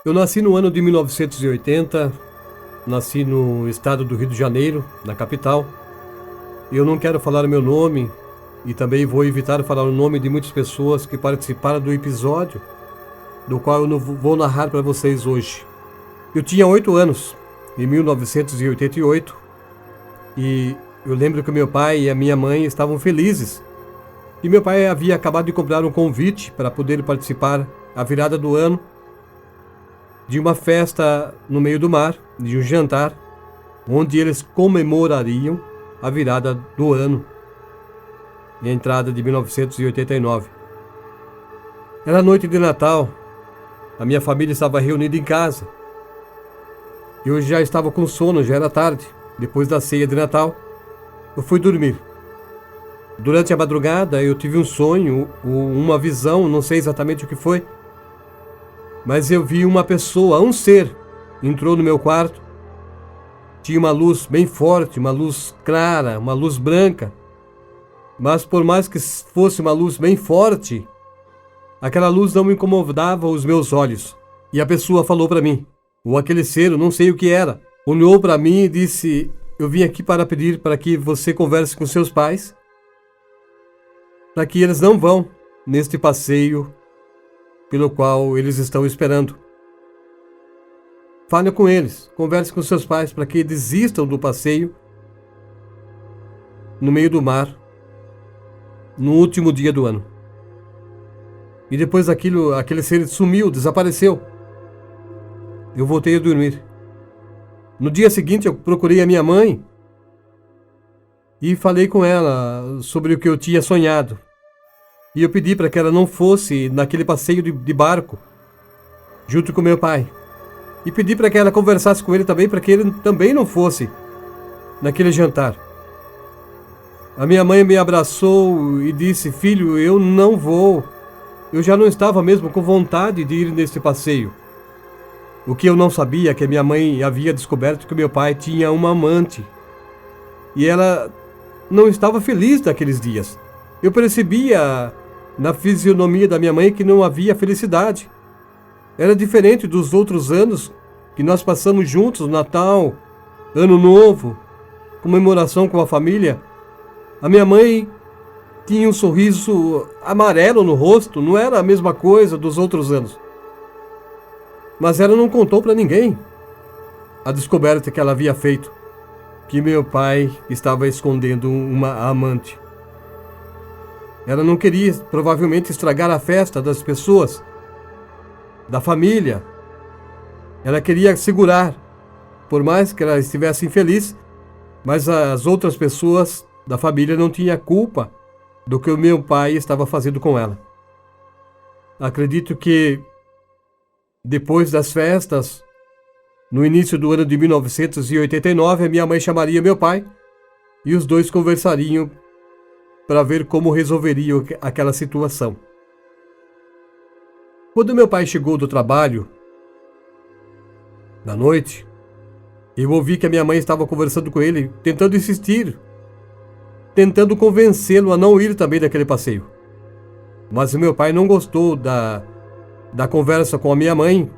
Eu nasci no ano de 1980, nasci no estado do Rio de Janeiro, na capital. Eu não quero falar o meu nome e também vou evitar falar o nome de muitas pessoas que participaram do episódio do qual eu não vou narrar para vocês hoje. Eu tinha 8 anos, em 1988, e eu lembro que meu pai e a minha mãe estavam felizes. E meu pai havia acabado de comprar um convite para poder participar à virada do ano de uma festa no meio do mar, de um jantar, onde eles comemorariam a virada do ano e a entrada de 1989. Era noite de Natal, a minha família estava reunida em casa. Eu já estava com sono, já era tarde. Depois da ceia de Natal, eu fui dormir. Durante a madrugada eu tive um sonho, uma visão, não sei exatamente o que foi, mas eu vi uma pessoa, um ser, entrou no meu quarto. Tinha uma luz bem forte, uma luz clara, uma luz branca. Mas por mais que fosse uma luz bem forte, aquela luz não me incomodava os meus olhos. E a pessoa falou para mim, ou aquele ser, eu não sei o que era, olhou para mim e disse: eu vim aqui para pedir para que você converse com seus pais, para que eles não vão neste passeio pelo qual eles estão esperando. Fale com eles, converse com seus pais para que desistam do passeio no meio do mar, no último dia do ano. E depois daquilo, aquele ser sumiu, desapareceu. Eu voltei a dormir. No dia seguinte eu procurei a minha mãe e falei com ela sobre o que eu tinha sonhado. E eu pedi para que ela não fosse naquele passeio de barco, junto com meu pai. E pedi para que ela conversasse com ele também, para que ele também não fosse naquele jantar. A minha mãe me abraçou e disse: filho, eu não vou. Eu já não estava mesmo com vontade de ir nesse passeio. O que eu não sabia é que a minha mãe havia descoberto que meu pai tinha uma amante. E ela não estava feliz naqueles dias. Eu percebia na fisionomia da minha mãe que não havia felicidade. Era diferente dos outros anos que nós passamos juntos, Natal, Ano Novo, comemoração com a família. A minha mãe tinha um sorriso amarelo no rosto, não era a mesma coisa dos outros anos. Mas ela não contou para ninguém a descoberta que ela havia feito, que meu pai estava escondendo uma amante. Ela não queria, provavelmente, estragar a festa das pessoas, da família. Ela queria segurar, por mais que ela estivesse infeliz, mas as outras pessoas da família não tinham culpa do que o meu pai estava fazendo com ela. Acredito que depois das festas, no início do ano de 1989, a minha mãe chamaria meu pai e os dois conversariam para ver como resolveriam aquela situação. Quando meu pai chegou do trabalho, na noite, eu ouvi que a minha mãe estava conversando com ele, tentando insistir, tentando convencê-lo a não ir também naquele passeio. Mas o meu pai não gostou da conversa com a minha mãe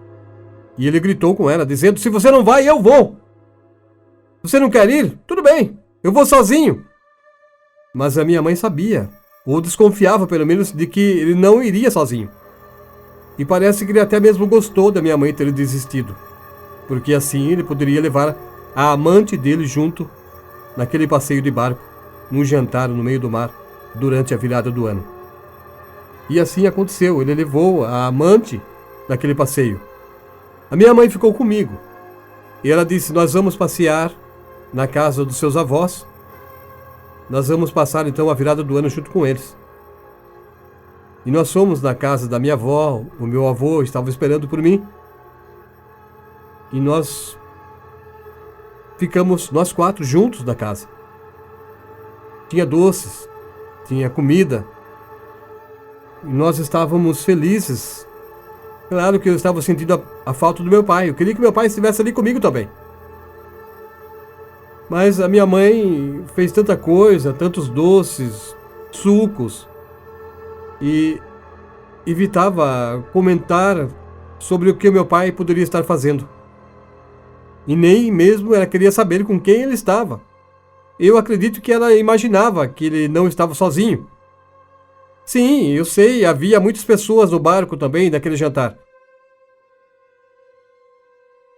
e ele gritou com ela, dizendo: se você não vai, eu vou. Você não quer ir? Tudo bem, eu vou sozinho. Mas a minha mãe sabia, ou desconfiava pelo menos, de que ele não iria sozinho. E parece que ele até mesmo gostou da minha mãe ter desistido, porque assim ele poderia levar a amante dele junto naquele passeio de barco, num jantar no meio do mar, durante a virada do ano. E assim aconteceu, ele levou a amante naquele passeio. A minha mãe ficou comigo, e ela disse: nós vamos passear na casa dos seus avós, nós vamos passar então a virada do ano junto com eles. E nós fomos na casa da minha avó, o meu avô estava esperando por mim, e nós ficamos nós 4 juntos na casa. Tinha doces, tinha comida, e nós estávamos felizes. Claro que eu estava sentindo a falta do meu pai, eu queria que meu pai estivesse ali comigo também. Mas a minha mãe fez tanta coisa, tantos doces, sucos, e evitava comentar sobre o que o meu pai poderia estar fazendo. E nem mesmo ela queria saber com quem ele estava. Eu acredito que ela imaginava que ele não estava sozinho. Sim, eu sei, havia muitas pessoas no barco também naquele jantar.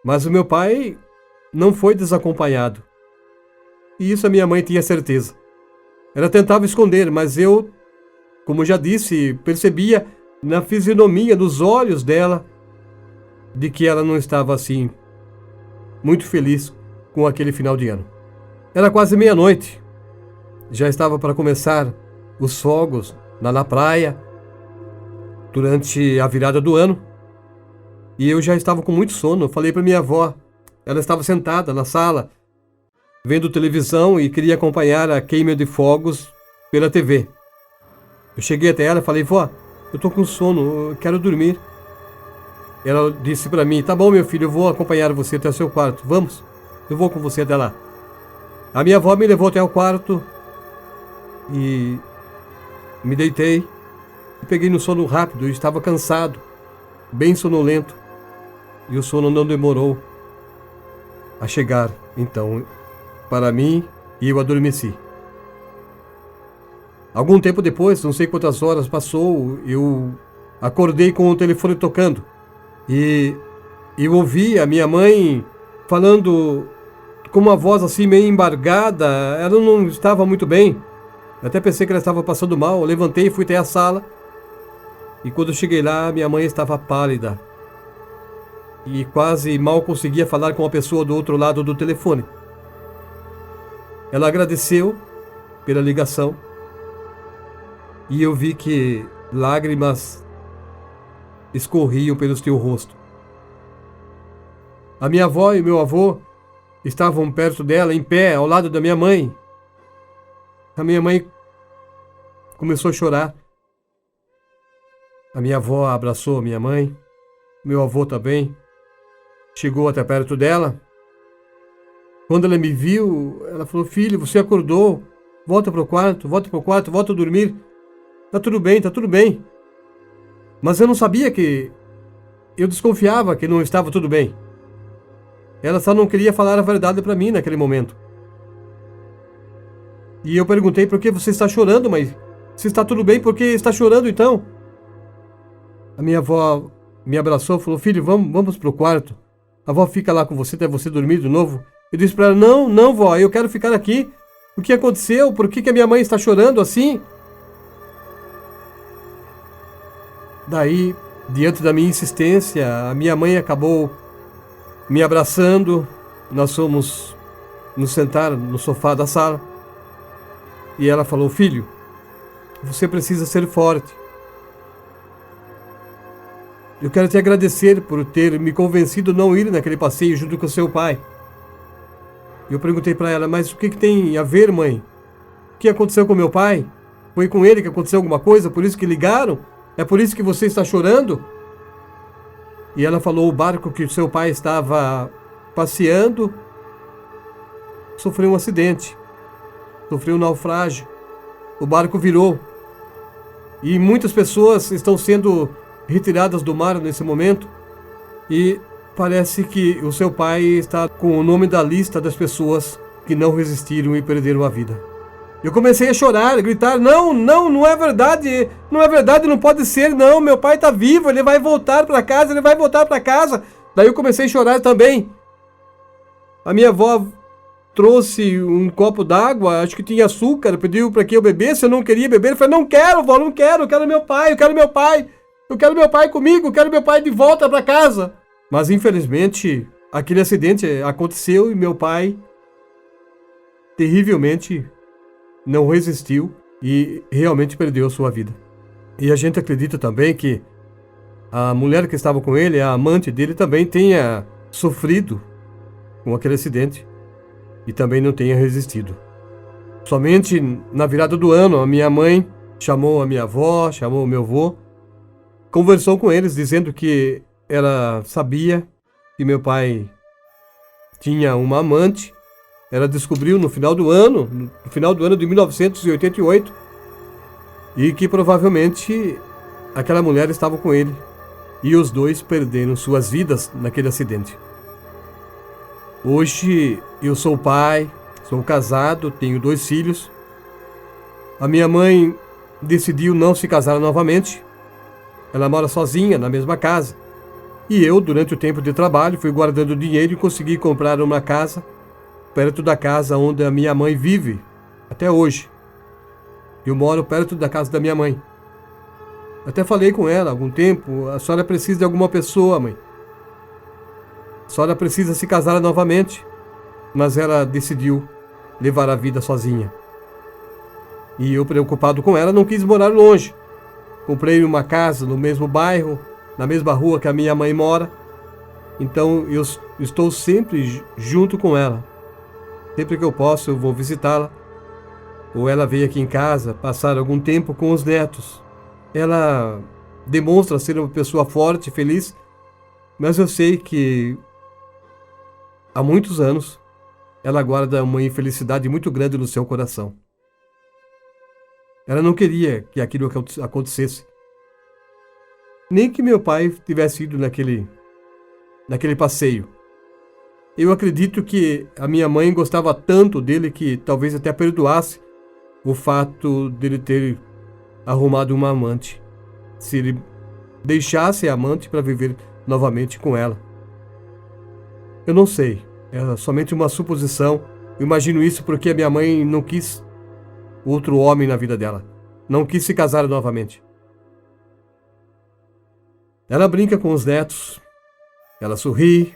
Mas o meu pai não foi desacompanhado. E isso a minha mãe tinha certeza. Ela tentava esconder, mas eu, como já disse, percebia na fisionomia, nos olhos dela, de que ela não estava assim, muito feliz com aquele final de ano. Era quase meia-noite. Já estava para começar os fogos lá na praia, durante a virada do ano. E eu já estava com muito sono. Falei para minha avó. Ela estava sentada na sala, vendo televisão e queria acompanhar a queima de fogos pela TV. Eu cheguei até ela e falei: vó, eu tô com sono, eu quero dormir. Ela disse para mim: tá bom, meu filho, eu vou acompanhar você até o seu quarto. Vamos, eu vou com você até lá. A minha avó me levou até o quarto e me deitei e peguei no sono rápido. Eu estava cansado, bem sonolento, e o sono não demorou a chegar, então, para mim, e eu adormeci. Algum tempo depois, não sei quantas horas passou, eu acordei com o telefone tocando e eu ouvi a minha mãe falando com uma voz assim meio embargada. Ela não estava muito bem. Eu até pensei que ela estava passando mal. Eu levantei e fui até a sala. E quando eu cheguei lá, minha mãe estava pálida. E quase mal conseguia falar com a pessoa do outro lado do telefone. Ela agradeceu pela ligação. E eu vi que lágrimas escorriam pelo seu rosto. A minha avó e meu avô estavam perto dela, em pé, ao lado da minha mãe. A minha mãe começou a chorar. A minha avó abraçou a minha mãe. Meu avô também chegou até perto dela. Quando ela me viu, ela falou: filho, você acordou. Volta para o quarto, volta a dormir. Tá tudo bem, tá tudo bem. Mas eu não sabia que... Eu desconfiava que não estava tudo bem. Ela só não queria falar a verdade para mim naquele momento. E eu perguntei: por que você está chorando, mãe? Se está tudo bem, por que está chorando então? A minha avó me abraçou e falou: filho, vamos para o quarto. A avó fica lá com você até você dormir de novo. Eu disse para ela: não, vó, eu quero ficar aqui. O que aconteceu? Por que a minha mãe está chorando assim? Daí, diante da minha insistência, a minha mãe acabou me abraçando. Nós fomos nos sentar no sofá da sala. E ela falou: filho, você precisa ser forte. Eu quero te agradecer por ter me convencido a não ir naquele passeio junto com seu pai. Eu perguntei para ela: mas o que tem a ver, mãe? O que aconteceu com meu pai? Foi com ele que aconteceu alguma coisa? Por isso que ligaram? É por isso que você está chorando? E ela falou: o barco que o seu pai estava passeando sofreu um acidente, sofreu um naufrágio. O barco virou. E muitas pessoas estão sendo retiradas do mar nesse momento. E parece que o seu pai está com o nome da lista das pessoas que não resistiram e perderam a vida. Eu comecei a chorar, a gritar: não é verdade, não pode ser, não, meu pai está vivo, ele vai voltar para casa. Daí eu comecei a chorar também. A minha avó trouxe um copo d'água, acho que tinha açúcar, pediu para que eu bebesse, eu não queria beber. Eu falei: não quero, vó, não quero, eu quero meu pai comigo, eu quero meu pai de volta para casa. Mas infelizmente aquele acidente aconteceu e meu pai terrivelmente não resistiu e realmente perdeu sua vida. E a gente acredita também que a mulher que estava com ele, a amante dele, também tenha sofrido com aquele acidente e também não tenha resistido. Somente na virada do ano, a minha mãe chamou a minha avó, chamou o meu avô, conversou com eles dizendo que ela sabia que meu pai tinha uma amante. Ela descobriu no final do ano de 1988, e que provavelmente aquela mulher estava com ele e os dois perderam suas vidas naquele acidente. Hoje eu sou pai, sou casado, tenho 2 filhos. A minha mãe decidiu não se casar novamente. Ela mora sozinha na mesma casa. E eu, durante o tempo de trabalho, fui guardando dinheiro e consegui comprar uma casa perto da casa onde a minha mãe vive até hoje. Eu moro perto da casa da minha mãe. Até falei com ela há algum tempo: a senhora precisa de alguma pessoa, mãe. A senhora precisa se casar novamente. Mas ela decidiu levar a vida sozinha. E eu, preocupado com ela, não quis morar longe. Comprei uma casa no mesmo bairro, na mesma rua que a minha mãe mora. Então eu estou sempre junto com ela. Sempre que eu posso, eu vou visitá-la. Ou ela vem aqui em casa passar algum tempo com os netos. Ela demonstra ser uma pessoa forte, feliz, mas eu sei que há muitos anos ela guarda uma infelicidade muito grande no seu coração. Ela não queria que aquilo acontecesse. Nem que meu pai tivesse ido naquele passeio. Eu acredito que a minha mãe gostava tanto dele que talvez até perdoasse o fato dele ter arrumado uma amante, se ele deixasse a amante para viver novamente com ela. Eu não sei, é somente uma suposição. Eu imagino isso porque a minha mãe não quis outro homem na vida dela, não quis se casar novamente. Ela brinca com os netos, ela sorri,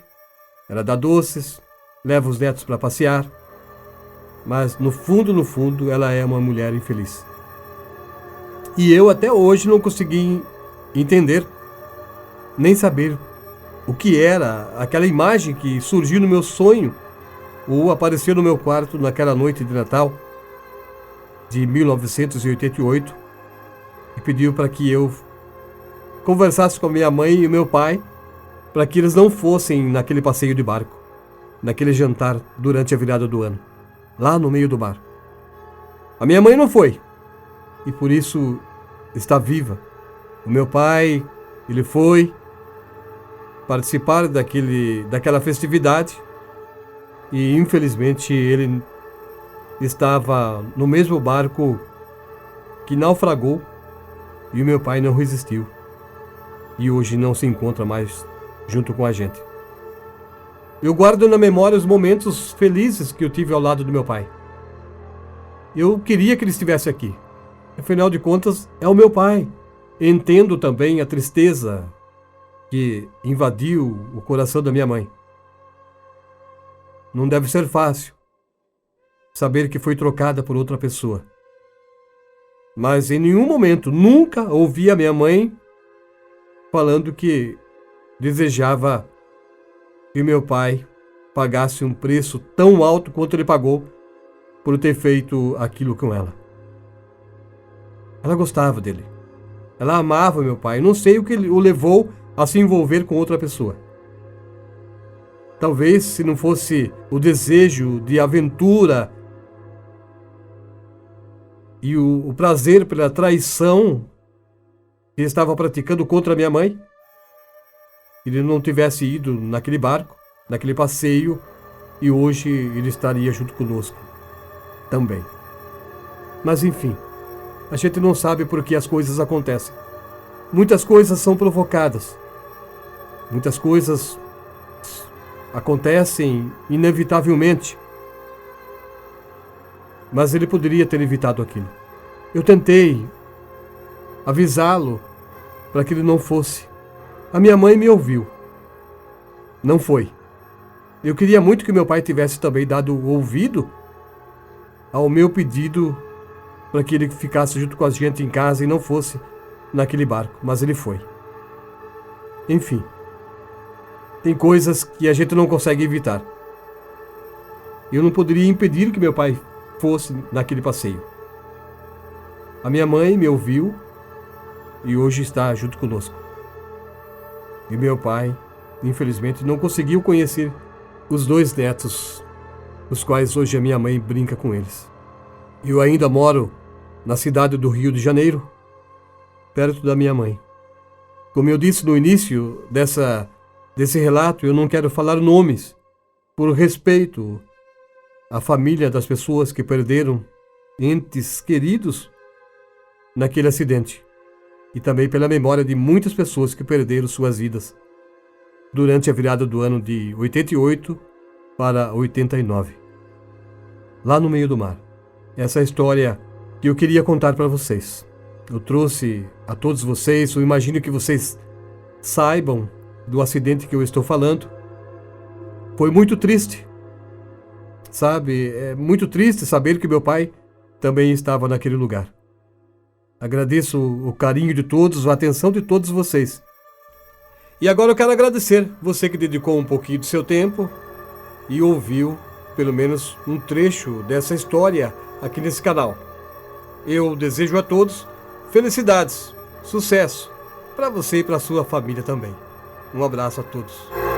ela dá doces, leva os netos para passear, mas no fundo, ela é uma mulher infeliz. E eu até hoje não consegui entender, nem saber o que era aquela imagem que surgiu no meu sonho ou apareceu no meu quarto naquela noite de Natal de 1988 e pediu para que eu conversasse com a minha mãe e o meu pai para que eles não fossem naquele passeio de barco, naquele jantar durante a virada do ano, lá no meio do mar. A minha mãe não foi e por isso está viva. O meu pai, ele foi participar daquela festividade e infelizmente ele estava no mesmo barco que naufragou e o meu pai não resistiu e hoje não se encontra mais junto com a gente. Eu guardo na memória os momentos felizes que eu tive ao lado do meu pai. Eu queria que ele estivesse aqui. Afinal de contas, é o meu pai. Entendo também a tristeza que invadiu o coração da minha mãe. Não deve ser fácil saber que foi trocada por outra pessoa. Mas em nenhum momento, nunca ouvi a minha mãe falando que desejava que meu pai pagasse um preço tão alto quanto ele pagou por ter feito aquilo com ela. Ela gostava dele. Ela amava meu pai. Não sei o que o levou a se envolver com outra pessoa. Talvez se não fosse o desejo de aventura e o prazer pela traição que ele estava praticando contra a minha mãe, ele não tivesse ido naquele barco, naquele passeio, e hoje ele estaria junto conosco também. Mas enfim, a gente não sabe por que as coisas acontecem. Muitas coisas são provocadas. Muitas coisas acontecem inevitavelmente. Mas ele poderia ter evitado aquilo. Eu tentei avisá-lo para que ele não fosse. A minha mãe me ouviu. Não foi. Eu queria muito que meu pai tivesse também dado ouvido ao meu pedido para que ele ficasse junto com a gente em casa e não fosse naquele barco, mas ele foi. Enfim, tem coisas que a gente não consegue evitar. Eu não poderia impedir que meu pai fosse naquele passeio. A minha mãe me ouviu e hoje está junto conosco. E meu pai, infelizmente, não conseguiu conhecer os 2 netos, os quais hoje a minha mãe brinca com eles. Eu ainda moro na cidade do Rio de Janeiro, perto da minha mãe. Como eu disse no início desse relato, eu não quero falar nomes, por respeito à família das pessoas que perderam entes queridos naquele acidente, e também pela memória de muitas pessoas que perderam suas vidas durante a virada do ano de 88 para 89, lá no meio do mar. Essa é a história que eu queria contar para vocês. Eu trouxe a todos vocês, eu imagino que vocês saibam do acidente que eu estou falando. Foi muito triste, sabe? É muito triste saber que meu pai também estava naquele lugar. Agradeço o carinho de todos, a atenção de todos vocês. E agora eu quero agradecer você que dedicou um pouquinho do seu tempo e ouviu pelo menos um trecho dessa história aqui nesse canal. Eu desejo a todos felicidades, sucesso, para você e para sua família também. Um abraço a todos.